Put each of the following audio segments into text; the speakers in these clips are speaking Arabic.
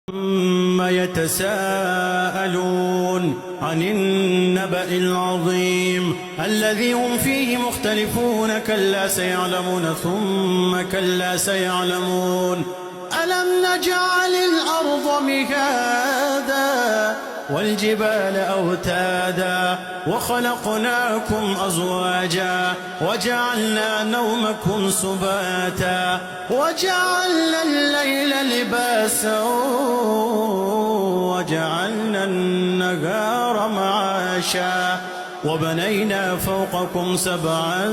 عما يتساءلون عن النبأ العظيم الذي هم فيه مختلفون كلا سيعلمون ثم كلا سيعلمون ألم نجعل الأرض مهادا والجبال أوتادا وخلقناكم أزواجا وجعلنا نومكم سباتا وجعلنا الليل لباسا وجعلنا النهار معاشا وبنينا فوقكم سبعا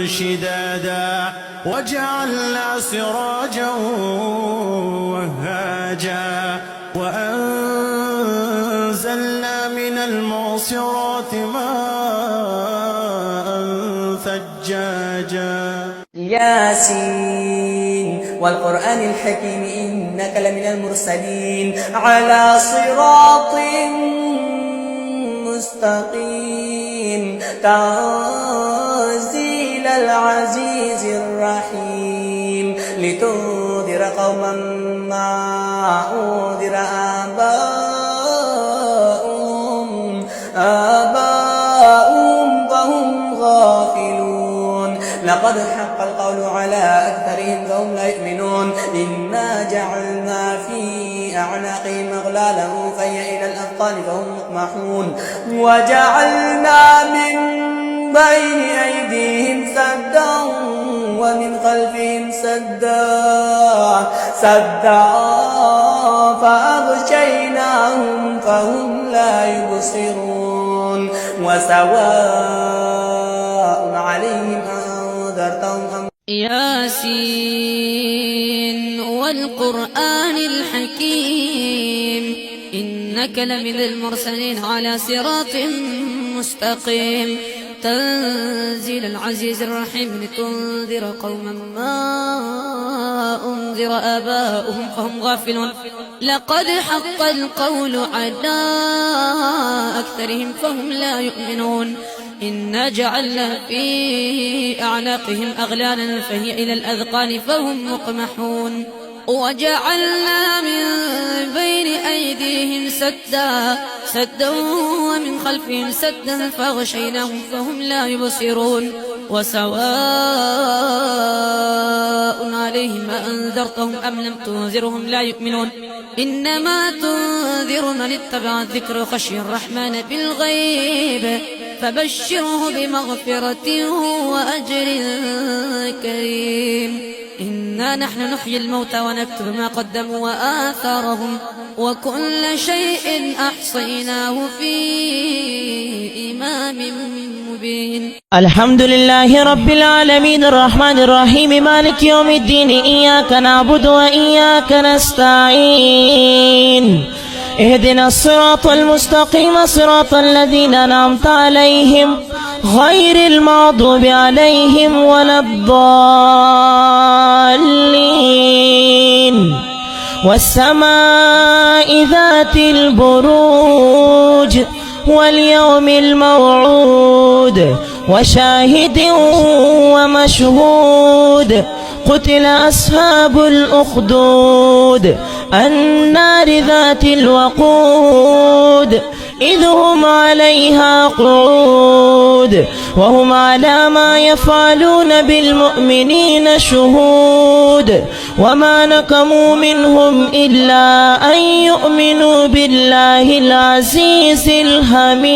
شدادا وجعلنا سراجا وهاجا وأنزلنا من المعصرات ماء ثجاجا ياسين والقرآن الحكيم إنك لمن المرسلين على صراط مستقيم تنزيل العزيز الرحيم لتنذر قوما ما أنذر آباؤهم فهم غافلون لقد حق القول على أكثرهم فهم لا يؤمنون إنا جعلنا في أعناقهم أغلالا فهي إلى الأذقان فهم مقمحون وجعلنا من بين أيديهم سدا ومن خلفهم سدا فأغشيناهم فهم لا يبصرون وسواء عليهم أنذرتهم أم ياسين والقرآن الحكيم إنك لمن المرسلين على صراط مستقيم تنزيل العزيز الرحيم لتنذر قوما ما أنذر آباؤهم فهم غافلون لقد حق القول على أكثرهم فهم لا يؤمنون إنا جعلنا في أعناقهم أغلالا فهي إلى الأذقان فهم مقمحون وجعلنا من بين أيديهم سدا ومن خلفهم سدا فغشيناهم فهم لا يبصرون وسواء عليهم أنذرتهم أم لم تنذرهم لا يؤمنون إنما تنذر من اتبع الذكر وخشي الرحمن بالغيب فبشره بمغفرة وأجر كريم إنا نحن نحيي الموتى ونكتب ما قدموا وآثارهم وكل شيء أحصيناه في إمام مبين الحمد لله رب العالمين الرحمن الرحيم مالك يوم الدين إياك نعبد وإياك نستعين اهدنا الصراط المستقيم صراط الذين أنعمت عليهم غير المغضوب عليهم ولا الضالين والسماء ذات البروج واليوم الموعود وشاهد ومشهود قتل أصحاب الأخدود النار ذات الوقود إذ هم عليها قعود وهم على ما يفعلون بالمؤمنين شهود وما نقموا منهم إلا أن يؤمنوا بالله العزيز الحميد.